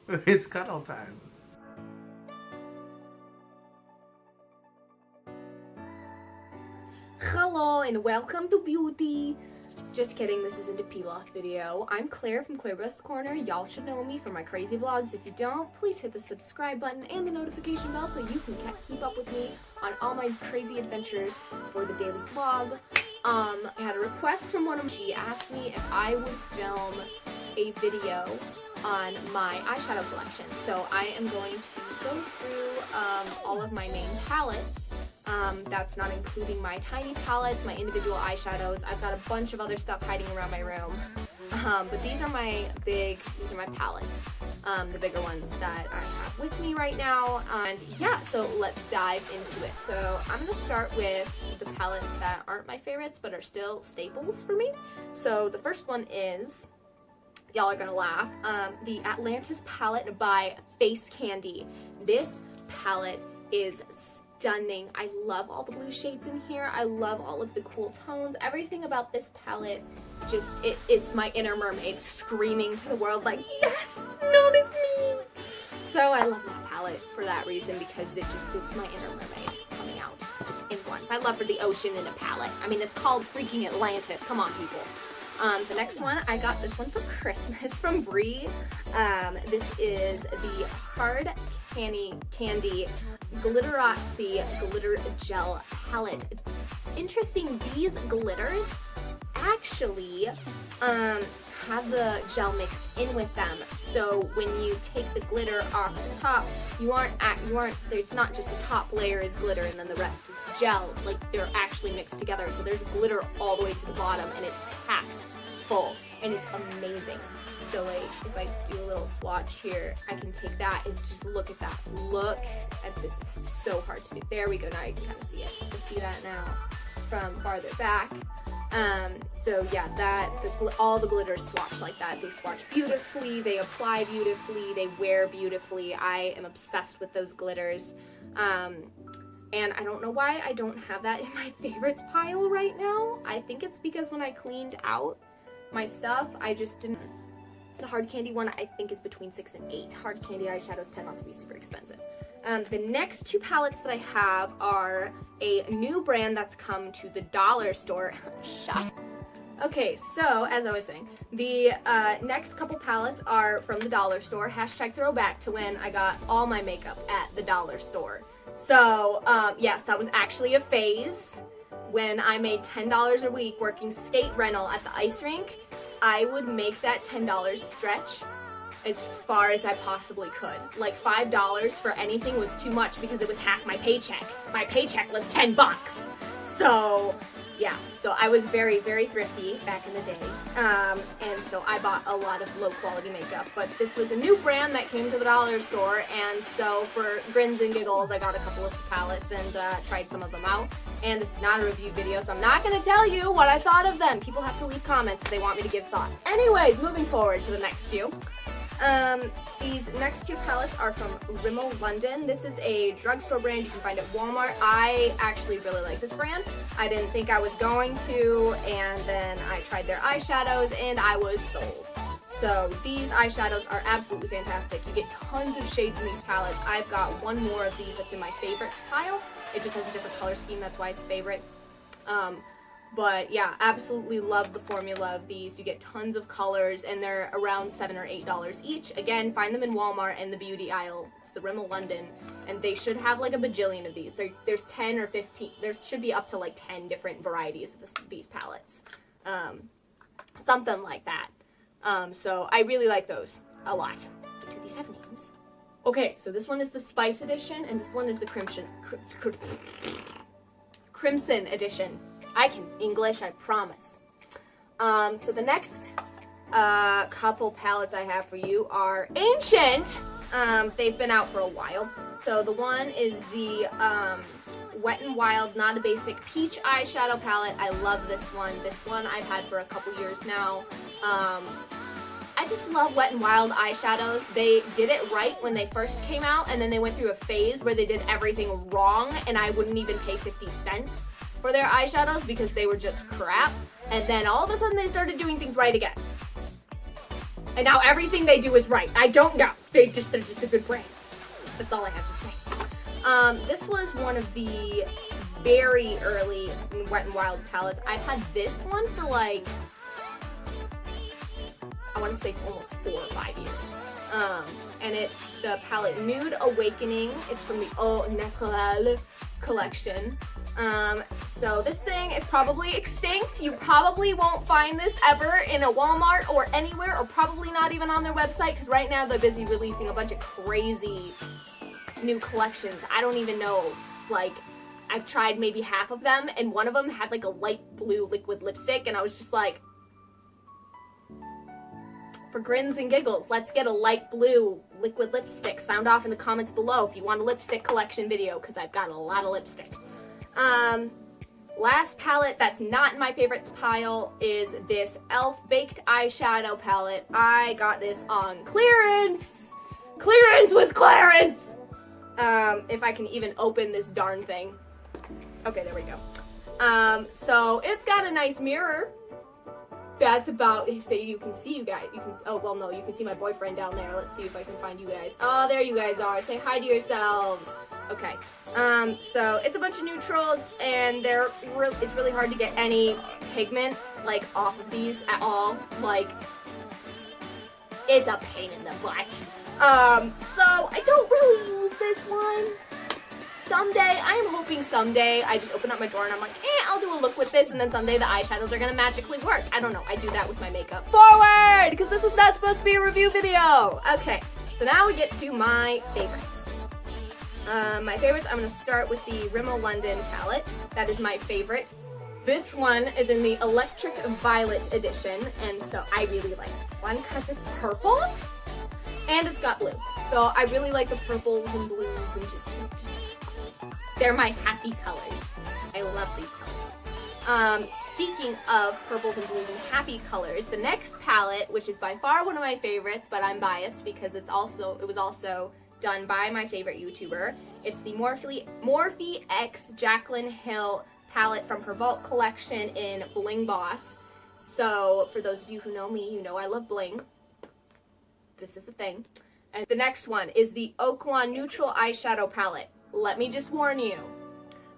It's cuddle time. Hello and welcome to Beauty. Just kidding, this isn't a peel-off video. I'm Claire from Claire Best's Corner. Y'all should know me for my crazy vlogs. If you don't, please hit the subscribe button and the notification bell so you can keep up with me on all my crazy adventures for the daily vlog. I had a request from one of them. She asked me if I would film a video on my eyeshadow collection. So I am going to go through all of my main palettes. That's not including my tiny palettes, my individual eyeshadows. I've got a bunch of other stuff hiding around my room. But these are my palettes, the bigger ones that I have with me right now. And yeah, so let's dive into it. So I'm gonna start with the palettes that aren't my favorites, but are still staples for me. So the first one is, y'all are gonna laugh, the Atlantis palette by Face Candy. This palette is stunning. I love all the blue shades in here. I love all of the cool tones. Everything about this palette, just, it's my inner mermaid screaming to the world like, yes, notice me. So I love that palette for that reason, because it's my inner mermaid coming out in one. My love for the ocean in a palette. I mean, it's called freaking Atlantis. Come on, people. The next one, I got this one for Christmas from Brie. This is the Hard Candy Glitterazzi Glitter Gel Palette. It's interesting, these glitters actually have the gel mixed in with them. So when you take the glitter off the top, it's not just the top layer is glitter and then the rest is gel. Like, they're actually mixed together. So there's glitter all the way to the bottom and it's packed full and it's amazing. So like, if I do a little swatch here, I can take that and just look at that. Look at this, is so hard to do. There we go, now you can kind of see it. You can see that now from farther back. So yeah, all the glitters swatch like that. They swatch beautifully, they apply beautifully, they wear beautifully. I am obsessed with those glitters. And I don't know why I don't have that in my favorites pile right now. I think it's because when I cleaned out my stuff, I just didn't. The hard candy one, I think, is between 6 and 8. Hard candy eyeshadows tend not to be super expensive. The next two palettes that I have are a new brand that's come to the dollar store. Shut. Okay, so as I was saying, the next couple palettes are from the dollar store. Hashtag throwback to when I got all my makeup at the dollar store. So yes, that was actually a phase. When I made $10 a week working skate rental at the ice rink, I would make that $10 stretch as far as I possibly could. Like $5 for anything was too much because it was half my paycheck. My paycheck was 10 bucks. So yeah, so I was very, very thrifty back in the day. And so I bought a lot of low quality makeup, but this was a new brand that came to the dollar store. And so for grins and giggles, I got a couple of palettes and tried some of them out. And this is not a review video, so I'm not going to tell you what I thought of them. People have to leave comments if they want me to give thoughts. Anyways, moving forward to the next few. These next two palettes are from Rimmel London. This is a drugstore brand you can find at Walmart. I actually really like this brand. I didn't think I was going to, and then I tried their eyeshadows and I was sold. So these eyeshadows are absolutely fantastic. You get tons of shades in these palettes. I've got one more of these that's in my favorites pile. It just has a different color scheme, that's why it's favorite. But yeah, absolutely love the formula of these. You get tons of colors and they're around $7 or $8 each. Again, find them in Walmart and the beauty aisle. It's the Rimmel London, and they should have like a bajillion of these. There's 10 or 15, there should be up to like 10 different varieties of these palettes. Something like that. So I really like those a lot. Do these have names? Okay, so this one is the Spice Edition, and this one is the Crimson Edition. I can English, I promise. So the next couple palettes I have for you are ancient. They've been out for a while. So the one is the Wet n Wild Not a Basic Peach eyeshadow palette. I love this one. This one I've had for a couple years now. I just love Wet n Wild eyeshadows. They did it right when they first came out, and then they went through a phase where they did everything wrong, and I wouldn't even pay 50 cents for their eyeshadows because they were just crap. And then all of a sudden they started doing things right again. And now everything they do is right. I don't know. They're just a good brand. That's all I have to say. This was one of the very early Wet n Wild palettes. I've had this one for like, I want to say almost 4 or 5 years. And it's the palette Nude Awakening. It's from the Eau Naturelle collection. So this thing is probably extinct. You probably won't find this ever in a Walmart or anywhere, or probably not even on their website, because right now they're busy releasing a bunch of crazy new collections. I don't even know, like, I've tried maybe half of them, and one of them had like a light blue liquid lipstick, and I was just like, for grins and giggles, let's get a light blue liquid lipstick. Sound off in the comments below if you want a lipstick collection video, because I've got a lot of lipstick. Last palette that's not in my favorites pile is this e.l.f. Baked Eyeshadow Palette. I got this on clearance! Clearance with clearance! If I can even open this darn thing. Okay, there we go. So it's got a nice mirror. That's about, so you can see you guys. You can, oh, well, no, you can see my boyfriend down there. Let's see if I can find you guys. Oh, there you guys are. Say hi to yourselves. Okay. So it's a bunch of neutrals, and it's really hard to get any pigment, like, off of these at all. Like, it's a pain in the butt. So I don't really use this one. Someday, I am hoping someday, I just open up my drawer and I'm like, I'll do a look with this, and then someday the eyeshadows are gonna magically work. I don't know, I do that with my makeup. Forward! Because this is not supposed to be a review video! Okay, so now we get to my favorites. My favorites, I'm gonna start with the Rimmel London palette. That is my favorite. This one is in the Electric Violet edition, and so I really like this one because it's purple, and it's got blue. So I really like the purples and blues, and just they're my happy colors. I love these colors. Speaking of purples and blues and happy colors, the next palette, which is by far one of my favorites, but I'm biased because it was also done by my favorite YouTuber. It's the Morphe X Jaclyn Hill palette from her Vault collection in Bling Boss. So for those of you who know me, you know I love bling. This is the thing. And the next one is the Oaklawn Neutral Eyeshadow Palette. Let me just warn you,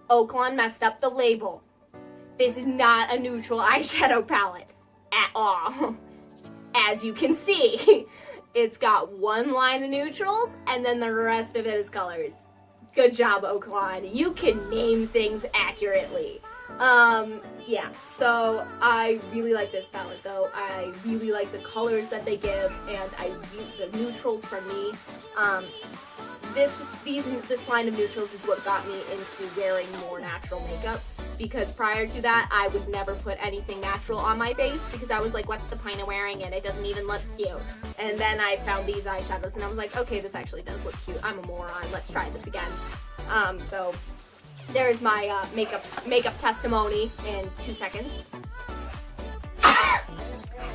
Oaklawn messed up the label. This is not a neutral eyeshadow palette at all. As you can see, it's got one line of neutrals and then the rest of it is colors. Good job, Oaklawn. You can name things accurately. Yeah, so I really like this palette though. I really like the colors that they give, and the neutrals for me. This line of neutrals is what got me into wearing more natural makeup, because prior to that, I would never put anything natural on my face because I was like, what's the point of wearing it? It doesn't even look cute. And then I found these eyeshadows and I was like, okay, this actually does look cute. I'm a moron. Let's try this again. So there's my makeup testimony in 2 seconds.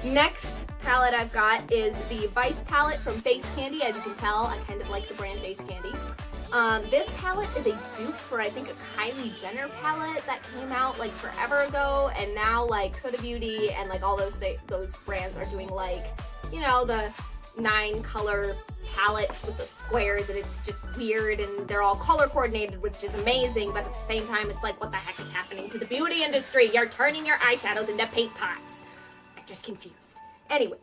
Next palette I've got is the Vice palette from Face Candy. As you can tell, I kind of like the brand Face Candy. This palette is a dupe for, I think, a Kylie Jenner palette that came out like forever ago, and now like Huda Beauty and like all those brands are doing, like, you know, the 9-color palettes with the squares, and it's just weird, and they're all color coordinated, which is amazing, but at the same time it's like, what the heck is happening to the beauty industry? You're turning your eyeshadows into paint pots. I'm just confused. Anyways,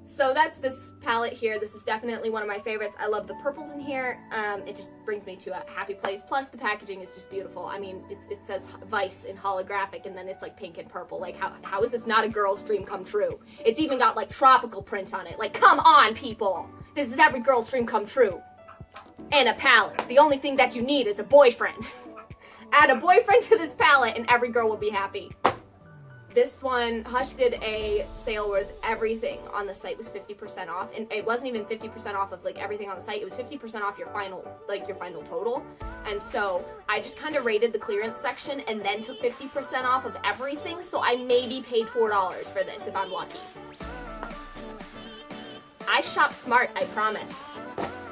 so that's this palette here. This is definitely one of my favorites. I love the purples in here. It just brings me to a happy place. Plus the packaging is just beautiful. I mean, it says Vice in holographic, and then it's like pink and purple. Like, how is this not a girl's dream come true? It's even got like tropical print on it. Like, come on, people. This is every girl's dream come true. And a palette. The only thing that you need is a boyfriend. Add a boyfriend to this palette and every girl will be happy. This one, Hush did a sale where everything on the site was 50% off, and it wasn't even 50% off of like everything on the site. It was 50% off your final total. And so I just kind of raided the clearance section and then took 50% off of everything. So I maybe paid $4 for this if I'm lucky. I shop smart, I promise.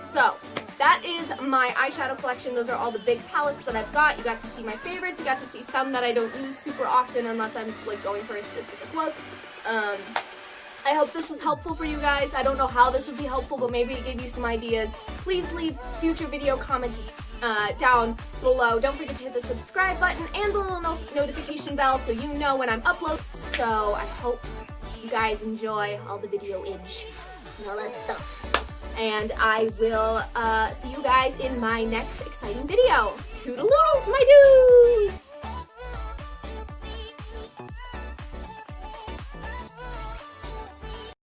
So that is my eyeshadow collection. Those are all the big palettes that I've got. You got to see my favorites. You got to see some that I don't use super often unless I'm like going for a specific look. I hope this was helpful for you guys. I don't know how this would be helpful, but maybe it gave you some ideas. Please leave future video comments down below. Don't forget to hit the subscribe button and the little notification bell so you know when I'm uploading. So I hope you guys enjoy all the video-age and all that stuff. And I will see you guys in my next exciting video. Toodaloodles, my dudes!